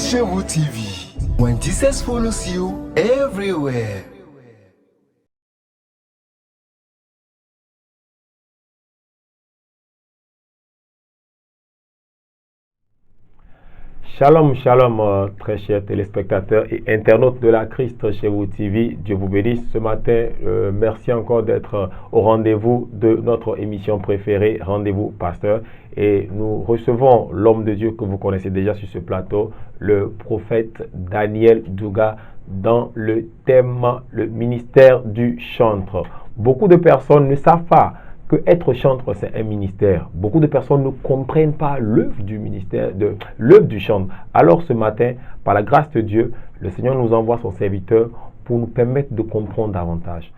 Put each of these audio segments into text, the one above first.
Chevo TV. When Jesus follows you everywhere. Shalom, shalom, très chers téléspectateurs et internautes de la Christ Chevo TV. Dieu vous bénisse ce matin. Merci encore d'être au rendez-vous de notre émission préférée, Rendez-vous Pasteur. Et nous recevons l'homme de Dieu que vous connaissez déjà sur ce plateau, le prophète Daniel Douga, dans le thème le ministère du chantre. Beaucoup de personnes ne savent pas que être chantre, c'est un ministère. Beaucoup de personnes ne comprennent pas l'œuvre du ministère, l'œuvre du chantre. Alors ce matin, par la grâce de Dieu, le Seigneur nous envoie son serviteur pour nous permettre de comprendre davantage.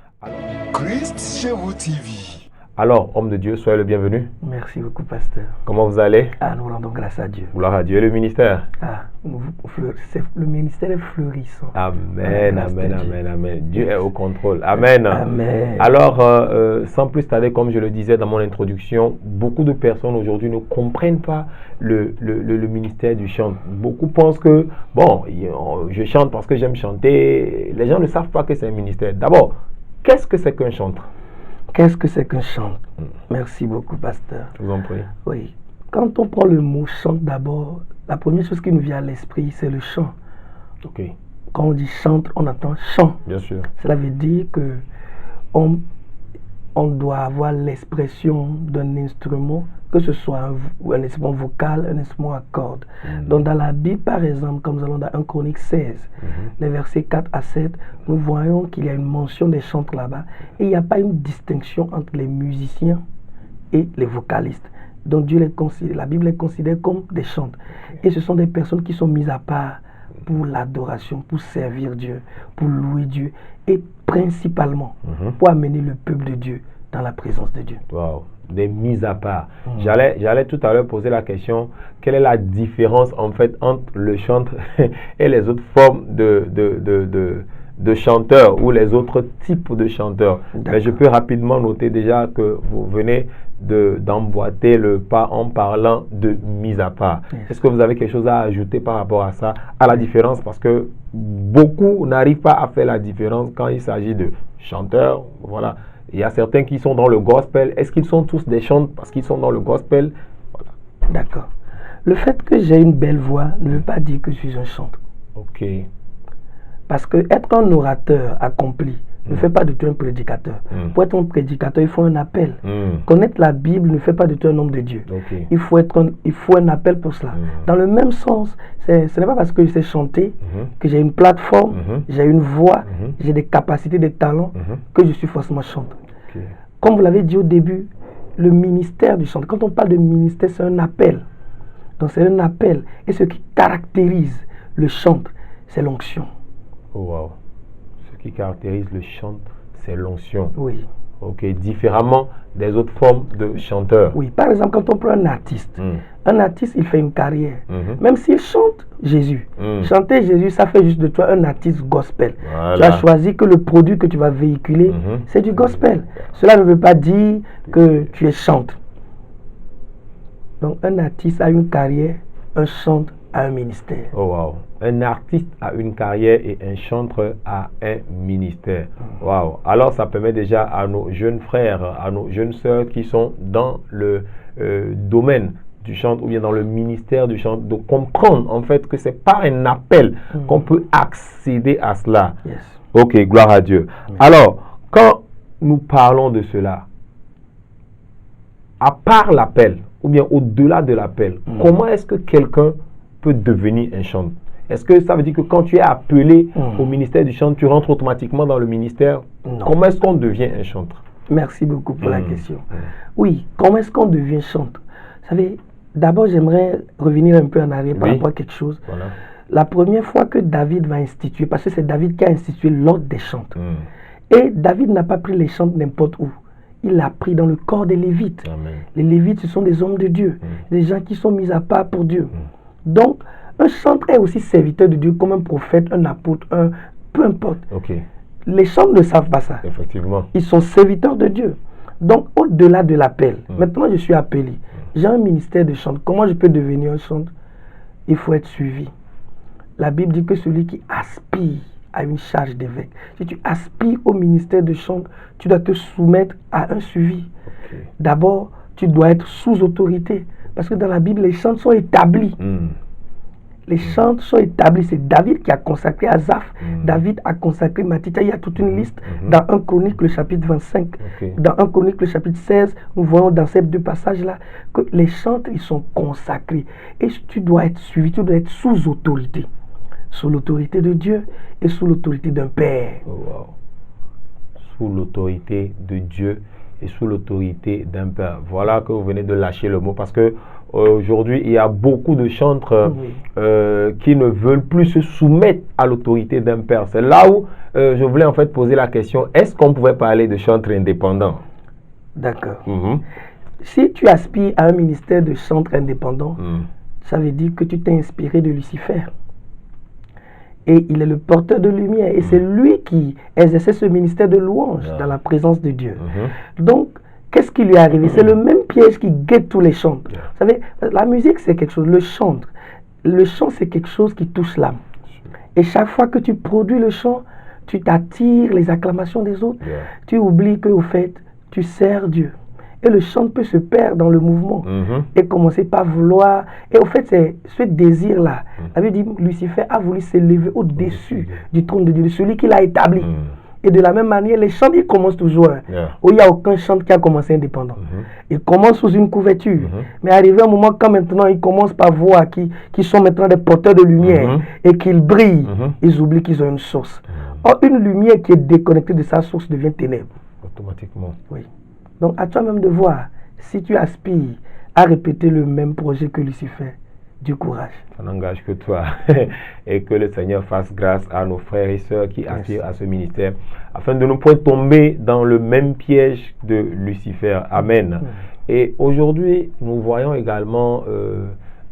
Christ Chevo TV. Alors, homme de Dieu, soyez le bienvenu. Merci beaucoup, pasteur. Comment vous allez? Nous rendons grâce à Dieu. Gloire à Dieu. Et le ministère? Le ministère est fleurissant. Amen, amen, amen, amen. Dieu est au contrôle. Amen. Amen. Alors, sans plus tarder, comme je le disais dans mon introduction, beaucoup de personnes aujourd'hui ne comprennent pas le ministère du chant. Beaucoup pensent que, bon, je chante parce que j'aime chanter. Les gens ne savent pas que c'est un ministère. D'abord, qu'est-ce que c'est qu'un chantre? Qu'est-ce que c'est qu'un chant? Merci beaucoup, pasteur. Je vous en prie. Oui. Quand on prend le mot chante d'abord, la première chose qui nous vient à l'esprit, c'est le chant. Ok. Quand on dit chante, on entend chant. Bien sûr. Cela veut dire que on doit avoir l'expression d'un instrument, que ce soit un instrument vocal, un instrument à cordes. Donc dans la Bible, par exemple, comme nous allons dans 1 Chronique 16, les versets 4 à 7, nous voyons qu'il y a une mention des chantres là-bas. Et il n'y a pas une distinction entre les musiciens et les vocalistes. Donc Dieu la Bible les considère comme des chantres. Et ce sont des personnes qui sont mises à part pour l'adoration, pour servir Dieu, pour louer Dieu et principalement pour amener le peuple de Dieu dans la présence de Dieu. Wow. Des mises à part. J'allais tout à l'heure poser la question, quelle est la différence en fait entre le chantre et les autres formes de chanteurs ou les autres types de chanteurs. Mais je peux rapidement noter déjà que vous venez d'emboîter le pas en parlant de mise à part. Est-ce que vous avez quelque chose à ajouter par rapport à ça, à la différence? Parce que beaucoup n'arrivent pas à faire la différence quand il s'agit de chanteurs. Voilà. Il y a certains qui sont dans le gospel. Est-ce qu'ils sont tous des chanteurs parce qu'ils sont dans le gospel? Voilà. D'accord. Le fait que j'ai une belle voix ne veut pas dire que je suis un chanteur. Ok. Parce que être un orateur accompli ne fait pas de toi un prédicateur. Pour être un prédicateur, il faut un appel. Connaître la Bible ne fait pas de toi un homme de Dieu. Okay. Il faut un appel pour cela. Dans le même sens, ce n'est pas parce que je sais chanter, que j'ai une plateforme, j'ai une voix, j'ai des capacités, des talents, que je suis forcément chanteur. Okay. Comme vous l'avez dit au début, le ministère du chant, quand on parle de ministère, c'est un appel. Donc c'est un appel. Et ce qui caractérise le chantre, c'est l'onction. Oh, wow. Ce qui caractérise le chant, c'est l'onction. Oui. Ok, différemment des autres formes de chanteurs. Oui, par exemple, quand on prend un artiste, il fait une carrière. Même s'il chante Jésus. Chanter Jésus, ça fait juste de toi un artiste gospel. Voilà. Tu as choisi que le produit que tu vas véhiculer, c'est du gospel. Cela ne veut pas dire que tu es chanteur. Donc, un artiste a une carrière, un chanteur a un ministère. Oh wow. Un artiste a une carrière et un chanteur a un ministère. Wow. Alors ça permet déjà à nos jeunes frères, à nos jeunes sœurs qui sont dans le domaine du chant ou bien dans le ministère du chant de comprendre en fait que c'est pas un appel qu'on peut accéder à cela. Yes. Ok, gloire à Dieu. Alors, quand nous parlons de cela, à part l'appel ou bien au-delà de l'appel, comment est-ce que quelqu'un peut devenir un chanteur? Est-ce que ça veut dire que quand tu es appelé au ministère du chant, tu rentres automatiquement dans le ministère? Non. Comment est-ce qu'on devient un chanteur? Merci beaucoup pour la question. Oui, comment est-ce qu'on devient chanteur? Vous savez, d'abord j'aimerais revenir un peu en arrière par rapport à quelque chose. Voilà. La première fois que David va instituer, parce que c'est David qui a institué l'ordre des chanteurs. Et David n'a pas pris les chants n'importe où. Il l'a pris dans le corps des Lévites. Amen. Les Lévites, ce sont des hommes de Dieu, des gens qui sont mis à part pour Dieu. Donc, un chanteur est aussi serviteur de Dieu comme un prophète, un apôtre, peu importe. Okay. Les chanteurs ne savent pas ça. Effectivement. Ils sont serviteurs de Dieu. Donc, au-delà de l'appel, maintenant je suis appelé. J'ai un ministère de chant. Comment je peux devenir un chanteur? Il faut être suivi. la Bible dit que celui qui aspire à une charge d'évêque, si tu aspires au ministère de chant, tu dois te soumettre à un suivi. Ok. D'abord, tu dois être sous autorité. Parce que dans la Bible, les chantres sont établis. Les chantres sont établis. C'est David qui a consacré Asaph. David a consacré Matitha. Il y a toute une liste dans 1 Chronique, le chapitre 25. Ok. Dans 1 Chronique, le chapitre 16, nous voyons dans ces deux passages-là que les chantres, ils sont consacrés. Et tu dois être suivi, tu dois être sous autorité. Sous l'autorité de Dieu et sous l'autorité d'un père. Oh, wow. Sous l'autorité de Dieu et sous l'autorité d'un père. Voilà que vous venez de lâcher le mot parce que aujourd'hui il y a beaucoup de chantres qui ne veulent plus se soumettre à l'autorité d'un père. C'est là où je voulais en fait poser la question, est-ce qu'on pouvait parler de chantres indépendants? D'accord. Si tu aspires à un ministère de chantre indépendant, ça veut dire que tu t'es inspiré de Lucifer. Et il est le porteur de lumière. Et c'est lui qui exerçait ce ministère de louange dans la présence de Dieu. Donc, qu'est-ce qui lui est arrivé? C'est le même piège qui guette tous les chantres. Vous savez, la musique, c'est quelque chose. Le chant, c'est quelque chose qui touche l'âme. Et chaque fois que tu produis le chant, tu t'attires les acclamations des autres. Tu oublies qu'au fait, tu sers Dieu. Et le chant peut se perdre dans le mouvement et commencer par vouloir. Et au fait, c'est ce désir-là. La Bible dit Lucifer a voulu s'élever au-dessus du trône de Dieu, de celui qui l'a établi. Et de la même manière, les chants, ils commencent toujours. Où il n'y a aucun chant qui a commencé indépendant. Ils commencent sous une couverture. Mais arrivé un moment, quand maintenant, ils commencent par voir qu'ils sont maintenant des porteurs de lumière et qu'ils brillent, ils oublient qu'ils ont une source. Or, une lumière qui est déconnectée de sa source devient ténèbre. Automatiquement. Oui. Donc, à toi-même de voir, si tu aspires à répéter le même projet que Lucifer, du courage. Ça n'engage que toi. Et que le Seigneur fasse grâce à nos frères et sœurs qui aspirent à ce ministère, afin de ne point tomber dans le même piège de Lucifer. Amen. Et aujourd'hui, nous voyons également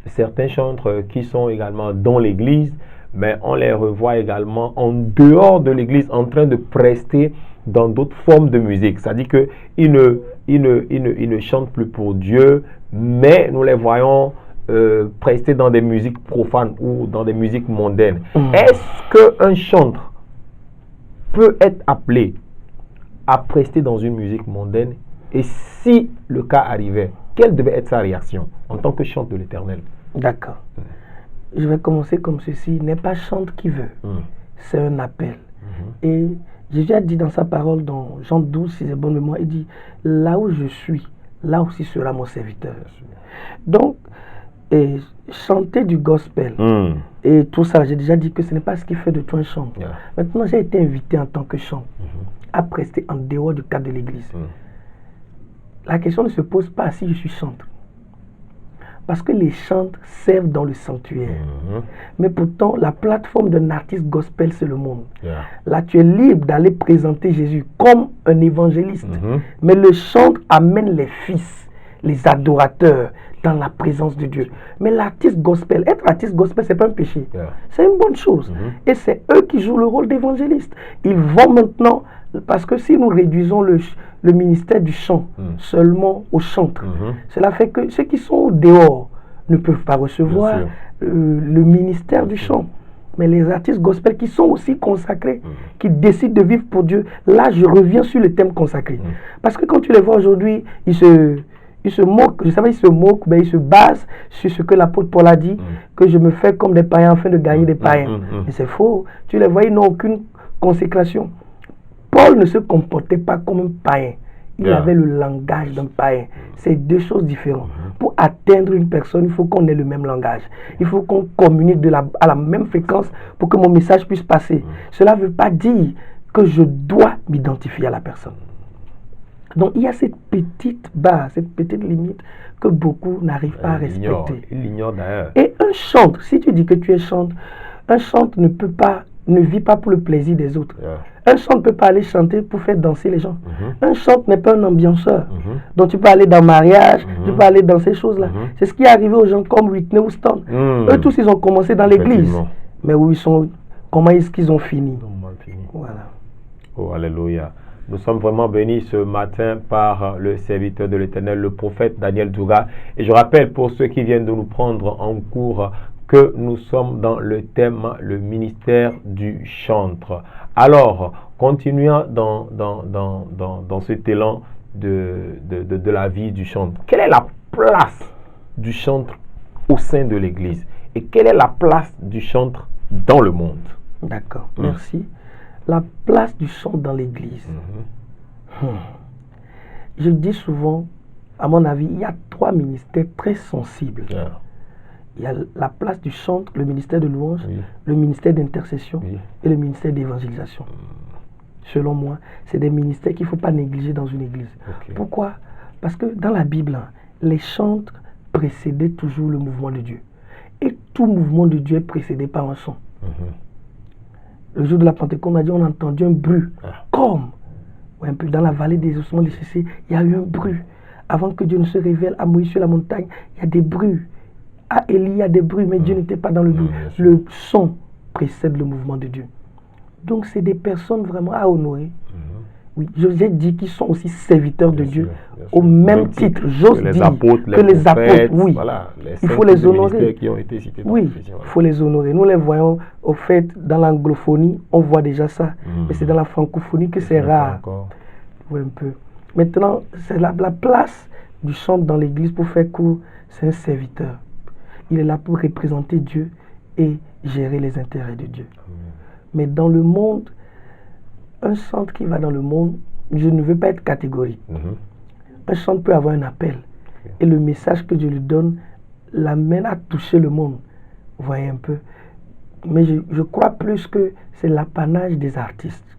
certains chantres qui sont également dans l'église, mais on les revoit également en dehors de l'église, en train de prester dans d'autres formes de musique. C'est-à-dire qu'ils ne chantent plus pour Dieu, mais nous les voyons prester dans des musiques profanes ou dans des musiques mondaines. Est-ce qu'un chantre peut être appelé à prester dans une musique mondaine? Et si le cas arrivait, quelle devait être sa réaction en tant que chantre de l'Éternel? D'accord. Je vais commencer comme ceci. N'est pas chante qui veut. C'est un appel. Et Jésus a dit dans sa parole, dans Jean 12, si j'ai bonne mémoire, il dit, là où je suis, là aussi sera mon serviteur. Donc, chanter du gospel et tout ça, j'ai déjà dit que ce n'est pas ce qui fait de toi un chanteur. Maintenant, j'ai été invité en tant que chanteur à prester en dehors du cadre de l'église. La question ne se pose pas si je suis chanteur. Parce que les chantres servent dans le sanctuaire. Mais pourtant, la plateforme d'un artiste gospel, c'est le monde. Là, tu es libre d'aller présenter Jésus comme un évangéliste. Mais le chantre amène les fils, les adorateurs, dans la présence de Dieu. Mais l'artiste gospel, être artiste gospel, ce n'est pas un péché. C'est une bonne chose. Et c'est eux qui jouent le rôle d'évangéliste. Ils vont maintenant, parce que si nous réduisons le ministère du chant seulement aux chantres, cela fait que ceux qui sont au dehors ne peuvent pas recevoir le ministère du chant. Mais les artistes gospel qui sont aussi consacrés, qui décident de vivre pour Dieu, là je reviens sur le thème consacré. Parce que quand tu les vois aujourd'hui, ils se moquent, je savais, ils se moquent, mais ils se basent sur ce que l'apôtre Paul a dit, que je me fais comme des païens afin de gagner des païens. Mais c'est faux. Tu les vois, ils n'ont aucune consécration. Paul ne se comportait pas comme un païen. Il avait le langage d'un païen. C'est deux choses différentes. Pour atteindre une personne, il faut qu'on ait le même langage. Il faut qu'on communique à la même fréquence pour que mon message puisse passer. Cela ne veut pas dire que je dois m'identifier à la personne. Donc il y a cette petite base, cette petite limite que beaucoup n'arrivent pas à respecter. Il l'ignore d'ailleurs. Et un chantre, si tu dis que tu es chantre, un chantre ne vit pas pour le plaisir des autres. Un chantre ne peut pas aller chanter pour faire danser les gens. Un chantre n'est pas un ambianceur. Donc tu peux aller dans le mariage, tu peux aller dans ces choses-là. C'est ce qui est arrivé aux gens comme Whitney Houston. Eux tous, ils ont commencé dans l'église. Mais où ils sont, comment est-ce qu'ils ont fini? Voilà. Oh, alléluia. Nous sommes vraiment bénis ce matin par le serviteur de l'Éternel, le prophète Daniel Douga. Et je rappelle pour ceux qui viennent de nous prendre en cours que nous sommes dans le thème, le ministère du chantre. Alors, continuons dans cet élan de la vie du chantre. Quelle est la place du chantre au sein de l'Église? Et quelle est la place du chantre dans le monde? D'accord, merci. La place du chantre dans l'Église. Je dis souvent, à mon avis, il y a 3 ministères très sensibles. Il y a la place du chantre, le ministère de louange, le ministère d'intercession et le ministère d'évangélisation. Selon moi, c'est des ministères qu'il ne faut pas négliger dans une église. Pourquoi? Parce que dans la Bible, les chantres précédaient toujours le mouvement de Dieu. Et tout mouvement de Dieu est précédé par un son. Le jour de la Pentecôte, on a dit, on a entendu un bruit. Comme un peu dans la vallée des ossements desséchés, il y a eu un bruit. Avant que Dieu ne se révèle à Moïse sur la montagne, il y a des bruits. À Élie, il y a des bruits, mais Dieu n'était pas dans le bruit. Le son précède le mouvement de Dieu. Donc, c'est des personnes vraiment à honorer. Oui, j'ai dit qu'ils sont aussi serviteurs de Dieu, au même titre, j'ose dire, que les apôtres. Oui, voilà, il faut les honorer. Qui ont été cités dans oui, il faut les honorer. Nous les voyons, au fait, dans l'anglophonie, on voit déjà ça. Mais c'est dans la francophonie que c'est rare. Oui, un peu. Maintenant, c'est la place du chantre dans l'église, pour faire court, c'est un serviteur. Il est là pour représenter Dieu et gérer les intérêts de Dieu. Mais dans le monde, un chantre qui va dans le monde, je ne veux pas être catégorique. Un chantre peut avoir un appel. Et le message que Dieu lui donne l'amène à toucher le monde. Vous voyez un peu. Mais je crois plus que c'est l'apanage des artistes.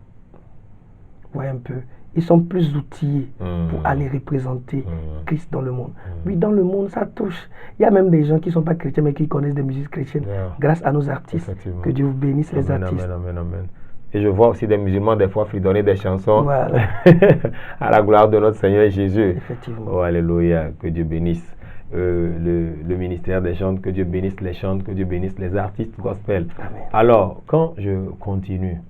Vous voyez un peu. Ils sont plus outillés pour aller représenter Christ dans le monde. Oui, dans le monde, ça touche. Il y a même des gens qui ne sont pas chrétiens, mais qui connaissent des musiques chrétiennes grâce à nos artistes. Que Dieu vous bénisse, les artistes. Amen. Et je vois aussi des musulmans, des fois, fredonner des chansons à la gloire de notre Seigneur Jésus. Effectivement. Oh, alléluia, que Dieu bénisse le ministère des chantres, que Dieu bénisse les chantres, que Dieu bénisse les artistes gospel. Amen. Alors, quand je continue,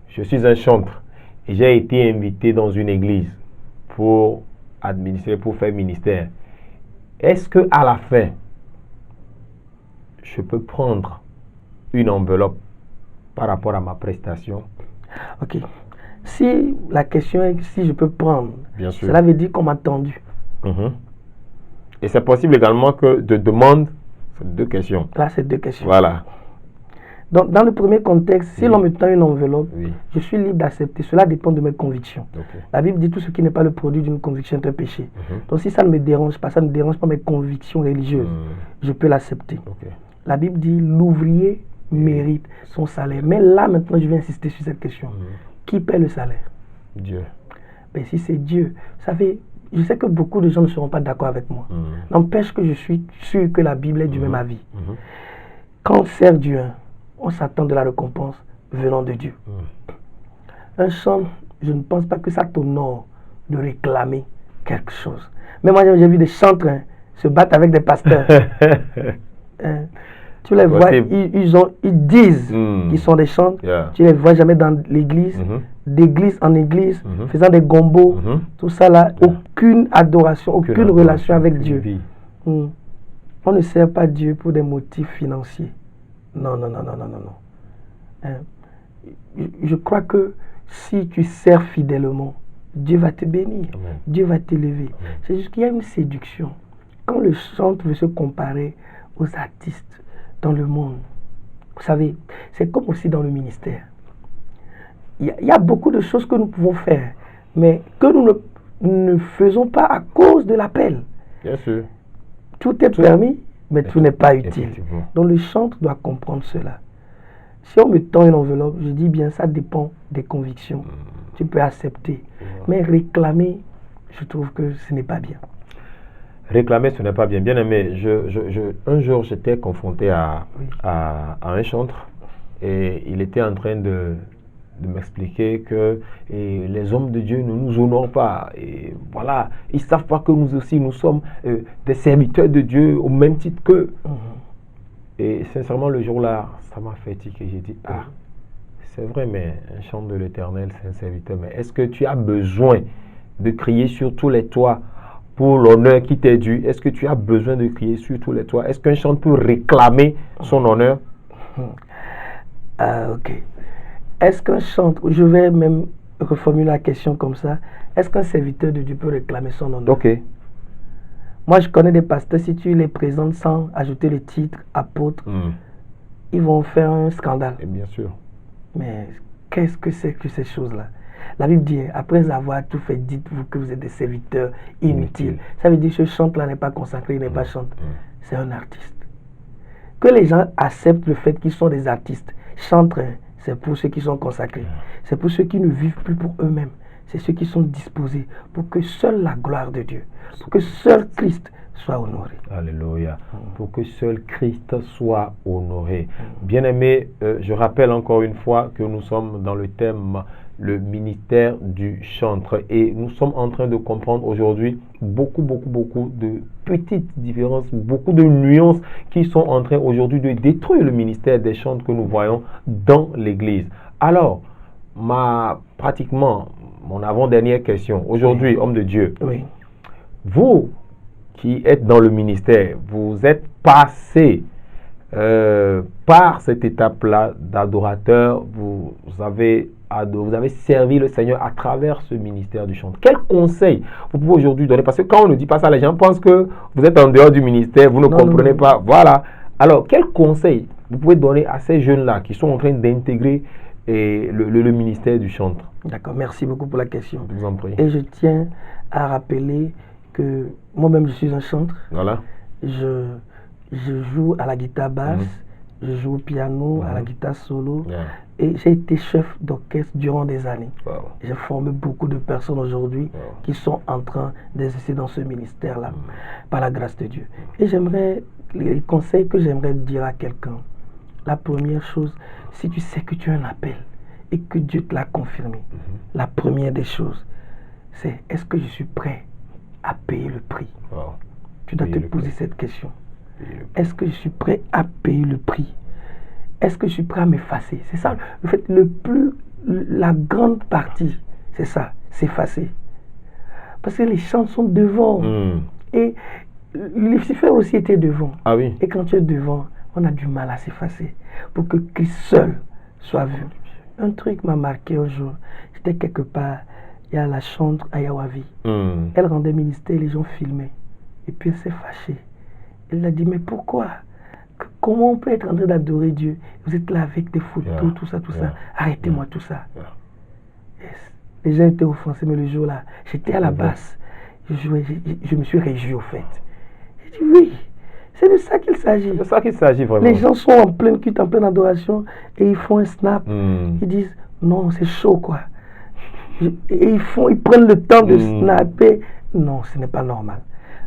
je suis un chantre. Et j'ai été invité dans une église pour administrer, pour faire ministère. Est-ce que à la fin, je peux prendre une enveloppe par rapport à ma prestation? Ok. Si la question est si je peux prendre, bien sûr, cela veut dire qu'on m'a tendu. Et c'est possible également que de demande, c'est 2 questions. Là, c'est 2 questions. Voilà. Donc, dans le premier contexte, si l'on me tend une enveloppe, je suis libre d'accepter. Cela dépend de mes convictions. La Bible dit tout ce qui n'est pas le produit d'une conviction est un péché. Donc, si ça ne me dérange pas, ça ne dérange pas mes convictions religieuses, je peux l'accepter. La Bible dit l'ouvrier mérite son salaire. Mais là, maintenant, je vais insister sur cette question. Qui paie le salaire? Dieu. Ben, si c'est Dieu, vous savez, je sais que beaucoup de gens ne seront pas d'accord avec moi. N'empêche que je suis sûr que la Bible est du même avis. Quand on sert Dieu, on s'attend de la récompense venant de Dieu. Un chant, je ne pense pas que ça t'honore de réclamer quelque chose. Mais moi, j'ai vu des chantres se battre avec des pasteurs. Tu les vois, ils disent qu'ils sont des chantres. Tu les vois jamais dans l'église, d'église en église, faisant des gombos, tout ça là, aucune adoration, aucune relation avec Dieu. On ne sert pas Dieu pour des motifs financiers. Non. Je crois que si tu sers fidèlement, Dieu va te bénir. Dieu va t'élever. C'est juste qu'il y a une séduction. Quand le chantre veut se comparer aux artistes dans le monde, vous savez, c'est comme aussi dans le ministère. Il y a beaucoup de choses que nous pouvons faire, mais que nous ne faisons pas à cause de l'appel. Bien sûr. Tout est permis, mais tout n'est pas utile. Donc le chantre doit comprendre cela. Si on me tend une enveloppe, je dis bien, ça dépend des convictions. Tu peux accepter. Mais réclamer, je trouve que ce n'est pas bien. Réclamer, ce n'est pas bien. Bien aimé, un jour, j'étais confronté à un chantre et il était en train de m'expliquer que les hommes de Dieu ne nous honorent pas. Et voilà, ils ne savent pas que nous aussi, nous sommes des serviteurs de Dieu au même titre qu'eux. Et sincèrement, le jour-là, ça m'a fait tiquer. J'ai dit, c'est vrai, mais un chantre de l'Éternel, c'est un serviteur. Mais est-ce que tu as besoin de crier sur tous les toits pour l'honneur qui t'est dû, est-ce que tu as besoin de crier sur tous les toits? Est-ce qu'un chantre peut réclamer son honneur? Ok. Est-ce qu'un chantre, je vais même reformuler la question comme ça, est-ce qu'un serviteur de Dieu peut réclamer son honneur? Ok. Moi, je connais des pasteurs, si tu les présentes sans ajouter le titre apôtre, ils vont faire un scandale. Et bien sûr. Mais qu'est-ce que c'est que ces choses-là? La Bible dit, après avoir tout fait, dites-vous que vous êtes des serviteurs inutiles. Ça veut dire que ce chantre-là n'est pas consacré, il n'est pas chanteur. C'est un artiste. Que les gens acceptent le fait qu'ils sont des artistes. Chantres, c'est pour ceux qui sont consacrés. C'est pour ceux qui ne vivent plus pour eux-mêmes. C'est ceux qui sont disposés pour que seule la gloire de Dieu, pour que seul Christ soit honoré. Alléluia. Pour que seul Christ soit honoré. Bien-aimé, je rappelle encore une fois que nous sommes dans le thème le ministère du chantre et nous sommes en train de comprendre aujourd'hui beaucoup de petites différences, beaucoup de nuances qui sont en train aujourd'hui de détruire le ministère des chantres que nous voyons dans l'église. Alors, pratiquement mon avant-dernière question aujourd'hui, homme de Dieu, vous qui êtes dans le ministère, vous êtes passé par cette étape-là d'adorateur, vous avez servi le Seigneur à travers ce ministère du chant. Quel conseil vous pouvez aujourd'hui donner? Parce que quand on ne dit pas ça, les gens pensent que vous êtes en dehors du ministère, vous ne comprenez pas. Voilà. Alors, quel conseil vous pouvez donner à ces jeunes-là qui sont en train d'intégrer le ministère du chantre? D'accord, merci beaucoup pour la question. Je vous en prie. Et je tiens à rappeler que moi-même, je suis un chantre. Voilà. Je joue à la guitare basse, je joue au piano, à la guitare solo, et j'ai été chef d'orchestre durant des années. J'ai formé beaucoup de personnes aujourd'hui qui sont en train d'exercer dans ce ministère-là, par la grâce de Dieu. Et les conseils que j'aimerais dire à quelqu'un, la première chose, si tu sais que tu as un appel et que Dieu te l'a confirmé, la première des choses, c'est est-ce que je suis prêt à payer le prix? Tu dois te poser cette question. Est-ce que je suis prêt à payer le prix? Est-ce que je suis prêt à m'effacer? C'est ça, le fait la grande partie, c'est ça, s'effacer. Parce que les chants sont devant. Et Lucifer aussi était devant. Ah oui. Et quand tu es devant, on a du mal à s'effacer pour que Christ seul soit vu. Un truc m'a marqué un jour. J'étais quelque part, il y a la chantre à Yawavi. Elle rendait ministère, les gens filmaient. Et puis elle s'est fâchée. Elle a dit, mais pourquoi? Comment on peut être en train d'adorer Dieu? Vous êtes là avec des photos, tout ça. Arrêtez-moi tout ça. Yes. Les gens étaient offensés, mais le jour-là, j'étais à la basse. Je me suis réjoui au fait. J'ai dit, oui, c'est de ça qu'il s'agit. C'est de ça qu'il s'agit vraiment. Les gens sont en pleine culte, en pleine adoration, et ils font un snap. Ils disent, non, c'est chaud quoi. Et ils prennent le temps de snapper. Non, ce n'est pas normal.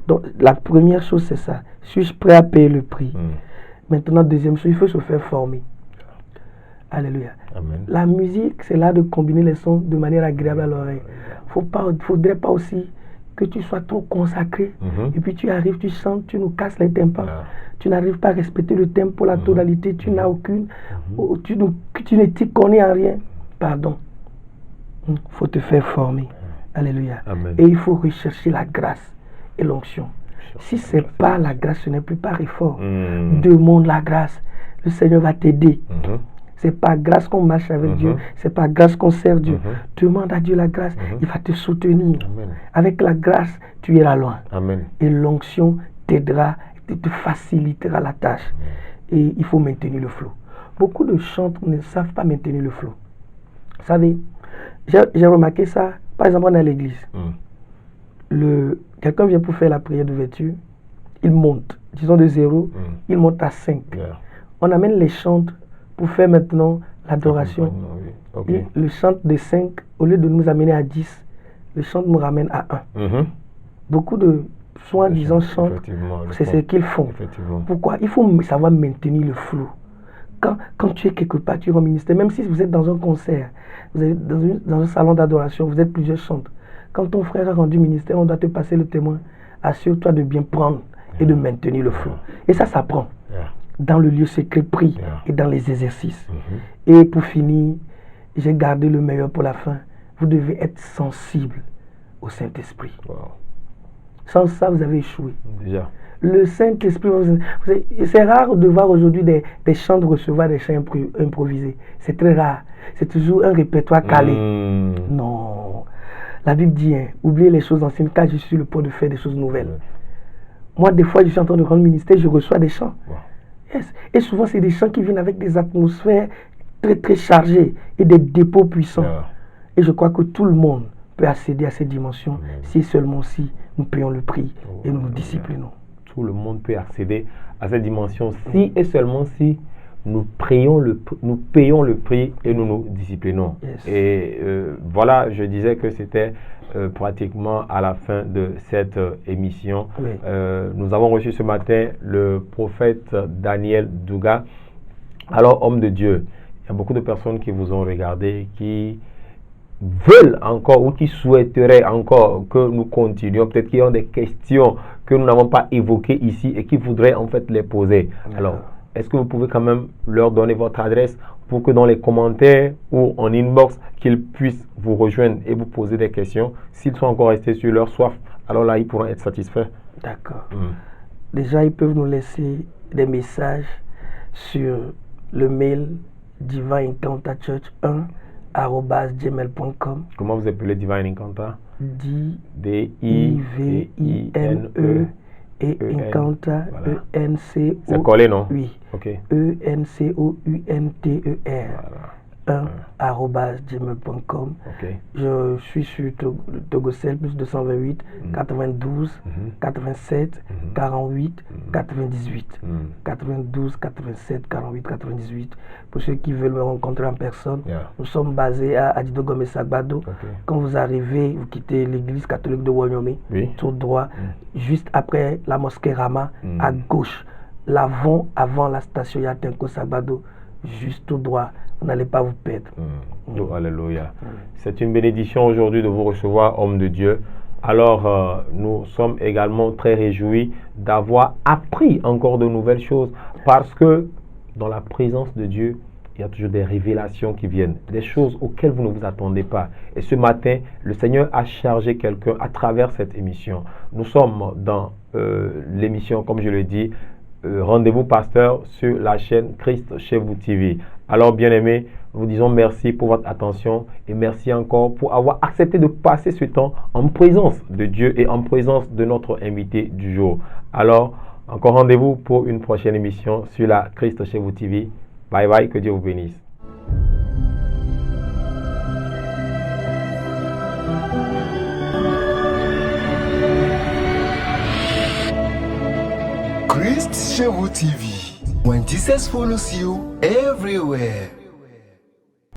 Donc, la première chose, c'est ça. Suis-je prêt à payer le prix? Maintenant, deuxième chose, il faut se faire former. Alléluia. Amen. La musique, c'est là de combiner les sons de manière agréable à l'oreille. Il ne faudrait pas aussi que tu sois trop consacré. Et puis tu arrives, tu chantes, tu nous casses les tympans. Tu n'arrives pas à respecter le tempo, la tonalité, tu n'as aucune. Tu ne t'y connais en rien. Pardon. Il faut te faire former. Alléluia. Amen. Et il faut rechercher la grâce et l'onction. Si ce n'est pas la grâce, ce n'est plus par effort. Demande la grâce. Le Seigneur va t'aider. C'est par grâce qu'on marche avec Dieu. C'est par grâce qu'on sert Dieu. Demande à Dieu la grâce. Il va te soutenir. Amen. Avec la grâce, tu iras loin. Amen. Et l'onction t'aidera, te facilitera la tâche. Et il faut maintenir le flot. Beaucoup de chantres ne savent pas maintenir le flot. Vous savez, j'ai remarqué ça. Par exemple, on est à l'église. Quelqu'un vient pour faire la prière d'ouverture. Il monte. Disons de 0, il monte à 5. On amène les chantres pour faire maintenant l'adoration. Et le chant de 5, au lieu de nous amener à 10, le chant nous ramène à 1. Beaucoup de soi-disant chantres, c'est ce qu'ils font. Pourquoi? Il faut savoir maintenir le flot. Quand tu es quelque part, tu es au ministère, même si vous êtes dans un concert, vous êtes dans un salon d'adoration, vous êtes plusieurs chantres. Quand ton frère a rendu ministère, on doit te passer le témoin. Assure-toi de bien prendre et de maintenir le flot. Et ça s'apprend. Dans le lieu secret, prie et dans les exercices. Et pour finir, j'ai gardé le meilleur pour la fin. Vous devez être sensible au Saint-Esprit. Sans ça, vous avez échoué. Déjà. Le Saint-Esprit, c'est rare de voir aujourd'hui des chants de recevoir des chants improvisés. C'est très rare. C'est toujours un répertoire calé. Non. La Bible dit, hein, oubliez les choses anciennes car je suis le point de faire des choses nouvelles. Moi, des fois, je suis en train de rendre ministère, je reçois des chants. Yes. Et souvent, c'est des chants qui viennent avec des atmosphères très, très chargées et des dépôts puissants. Et je crois que tout le monde peut accéder à cette dimension si seulement si nous payons le prix et nous nous disciplinons. Tout le monde peut accéder à cette dimension si et seulement si nous payons le prix et nous nous disciplinons. Yes. Et voilà, je disais que c'était pratiquement à la fin de cette émission. Oui. Nous avons reçu ce matin le prophète Daniel Douga. Alors, homme de Dieu, il y a beaucoup de personnes qui vous ont regardé, qui veulent encore ou qui souhaiteraient encore que nous continuions, peut-être qui ont des questions que nous n'avons pas évoquées ici et qui voudraient en fait les poser. Alors, est-ce que vous pouvez quand même leur donner votre adresse pour que dans les commentaires ou en inbox, qu'ils puissent vous rejoindre et vous poser des questions. S'ils sont encore restés sur leur soif, alors là, ils pourront être satisfaits. D'accord. Déjà, ils peuvent nous laisser des messages sur le mail divineencounterchurch1@gmail.com. Comment vous appelez Divine Encounter? D-I-V-I-N-E et Encounter, Voilà. E-N-C-O. C'est collé, non? Oui. Ok. E-N-C-O-U-N-T-E-R. Voilà. 1@gmail.com. Ok. Je suis sur Togocel plus 228 92 87 48 98 92 87 48 98. Pour ceux qui veulent me rencontrer en personne, nous sommes basés à Adidogome Sagbado. Quand vous arrivez, vous quittez l'église catholique de Wanyomé, tout droit, juste après la mosquée Rama, à gauche, l'avant avant la station Yatenko Sagbado, juste tout droit. Vous n'allez pas vous perdre. Oh, alléluia. C'est une bénédiction aujourd'hui de vous recevoir, homme de Dieu. Alors, nous sommes également très réjouis d'avoir appris encore de nouvelles choses parce que dans la présence de Dieu, il y a toujours des révélations qui viennent, des choses auxquelles vous ne vous attendez pas. Et ce matin, le Seigneur a chargé quelqu'un à travers cette émission. Nous sommes dans l'émission, comme je le dis, Rendez-vous Pasteur sur la chaîne Christ chez vous TV. Alors bien-aimés, nous vous disons merci pour votre attention et merci encore pour avoir accepté de passer ce temps en présence de Dieu et en présence de notre invité du jour. Alors, encore rendez-vous pour une prochaine émission sur la Christ chez vous TV. Bye bye, que Dieu vous bénisse. Christ Shewu TV. When Jesus follows you everywhere.